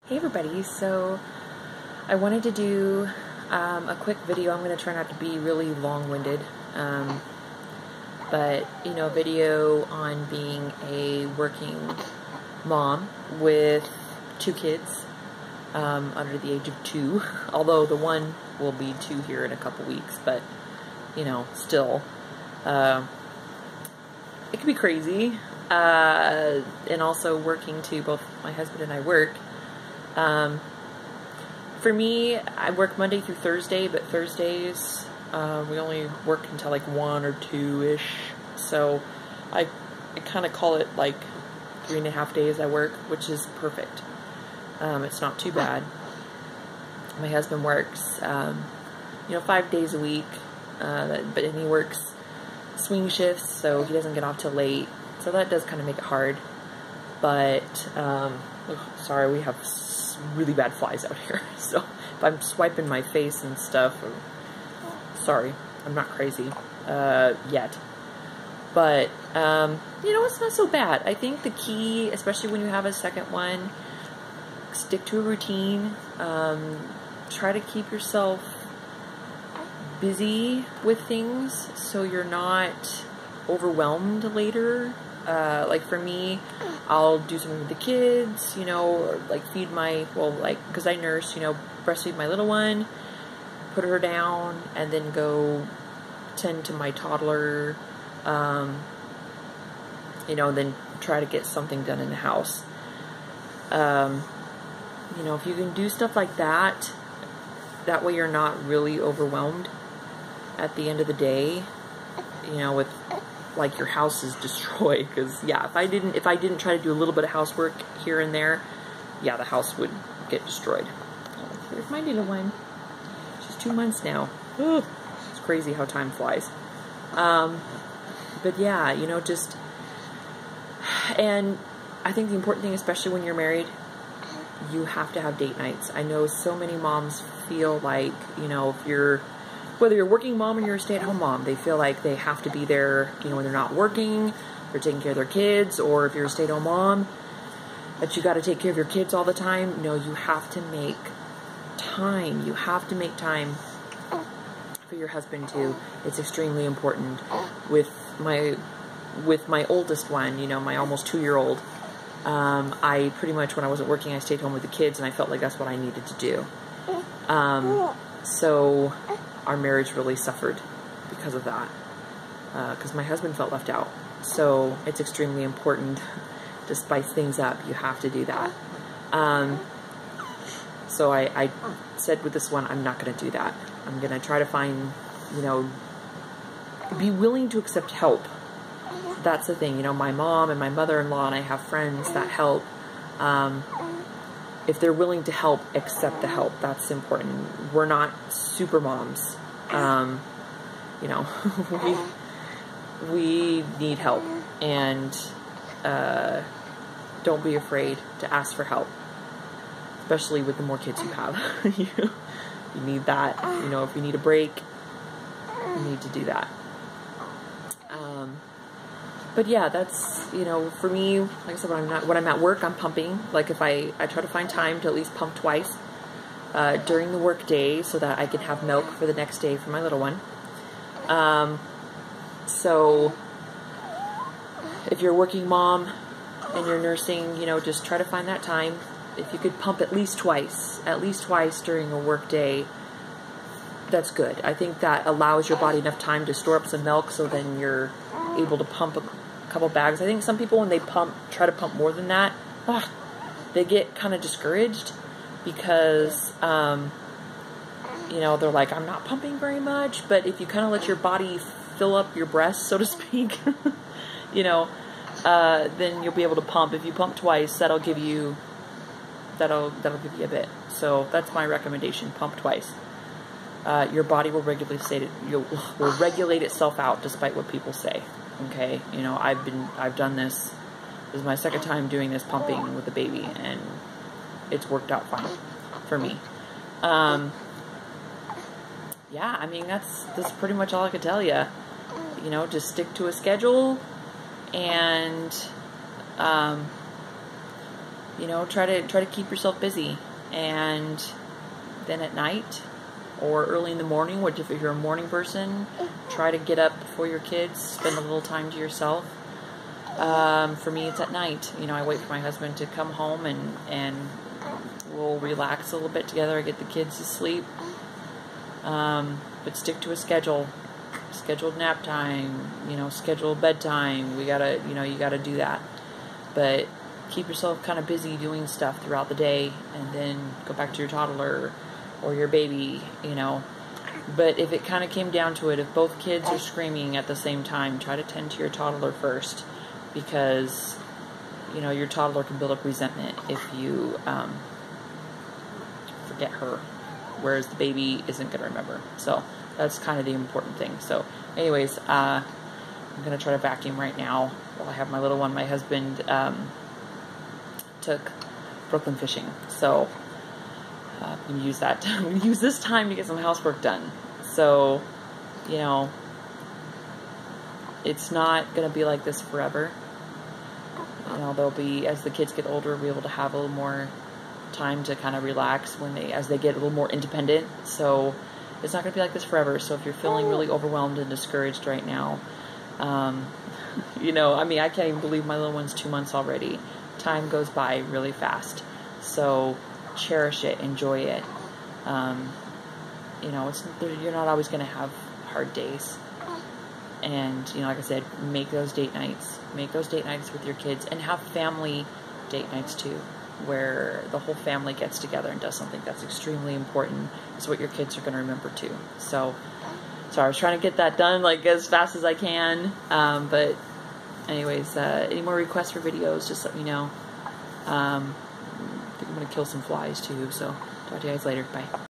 Hey everybody, so I wanted to do a quick video. I'm going to try not to be really long-winded, but a video on being a working mom with two kids under the age of 2, although the one will be 2 here in a couple weeks, but still, it can be crazy, and also working too. Both my husband and I work. For me, I work Monday through Thursday, but Thursdays, we only work until like 1 or 2-ish, so I kind of call it like 3.5 days I work, which is perfect. It's not too bad. My husband works, 5 days a week, but he works swing shifts, so he doesn't get off till late, so that does kind of make it hard, but, sorry, we have really bad flies out here, so if I'm swiping my face and stuff, sorry, I'm not crazy yet, but it's not so bad. I think the key, especially when you have a second one, stick to a routine. Try to keep yourself busy with things so you're not overwhelmed later. Like for me, I'll do something with the kids, or like feed because I nurse, breastfeed my little one, put her down, and then go tend to my toddler, then try to get something done in the house. If you can do stuff like that, that way you're not really overwhelmed at the end of the day, with like your house is destroyed, because yeah, if I didn't try to do a little bit of housework here and there, yeah, the house would get destroyed. Here's my little one. She's 2 months now. Ugh. It's crazy how time flies. But yeah, and I think the important thing, especially when you're married, you have to have date nights. I know so many moms feel like, whether you're a working mom or you're a stay-at-home mom, they feel like they have to be there, when they're not working, they're taking care of their kids, or if you're a stay-at-home mom, that you got to take care of your kids all the time. No, you have to make time. You have to make time for your husband too. It's extremely important. With my oldest one, my almost 2-year-old, I pretty much, when I wasn't working, I stayed home with the kids, and I felt like that's what I needed to do. So our marriage really suffered because of that, because my husband felt left out. So it's extremely important to spice things up. You have to do that. So I said with this one, I'm not going to do that. I'm going to try to find, be willing to accept help. That's the thing. My mom and my mother-in-law and I have friends that help. If they're willing to help, accept the help. That's important. We're not super moms. We need help, and don't be afraid to ask for help, especially with the more kids you have. You need that. If you need a break, you need to do that. But yeah, that's, for me, like I said, when I'm at work, I'm pumping. Like if I try to find time to at least pump twice during the work day, so that I can have milk for the next day for my little one. So if you're a working mom and you're nursing, just try to find that time. If you could pump at least twice during a work day, that's good. I think that allows your body enough time to store up some milk, so then you're able to pump a couple bags. I think some people, when they try to pump more than that, they get kind of discouraged, because they're like, I'm not pumping very much. But if you kind of let your body fill up your breast, so to speak, then you'll be able to pump. If you pump twice, that'll give you a bit. So that's my recommendation: pump twice. Your body will will regulate itself out, despite what people say. Okay, I've done this. This is my second time doing this pumping with the baby, and it's worked out fine for me. Yeah, I mean, that's pretty much all I could tell you. Just stick to a schedule, and you know, try to keep yourself busy. And then at night or early in the morning, which if you're a morning person, try to get up before your kids, spend a little time to yourself. For me, it's at night. You know, I wait for my husband to come home and we'll relax a little bit together. I get the kids to sleep. But stick to a schedule. Scheduled nap time, you know, scheduled bedtime. You gotta do that. But keep yourself kind of busy doing stuff throughout the day, and then go back to your toddler or your baby, you know. But if it kind of came down to it, if both kids are screaming at the same time, try to tend to your toddler first, because, you know, your toddler can build up resentment if you forget her, whereas the baby isn't going to remember. So that's kind of the important thing. So anyways, I'm going to try to vacuum right now while I have my little one. My husband took Brooklyn fishing, so I'm going to use that. I'm going to use this time to get some housework done. So, you know, it's not going to be like this forever. You know, there'll be, as the kids get older, we'll be able to have a little more time to kind of relax as they get a little more independent. So it's not going to be like this forever. So if you're feeling really overwhelmed and discouraged right now, you know, I mean, I can't even believe my little one's 2 months already. Time goes by really fast. So cherish it, enjoy it. You know, you're not always going to have hard days. And, you know, like I said, make those date nights. Make those date nights with your kids, and have family date nights too, where the whole family gets together and does something that's extremely important. It's what your kids are going to remember too. So, sorry, I was trying to get that done like as fast as I can. But anyways, any more requests for videos, just let me know. I think I'm going to kill some flies too. So talk to you guys later. Bye.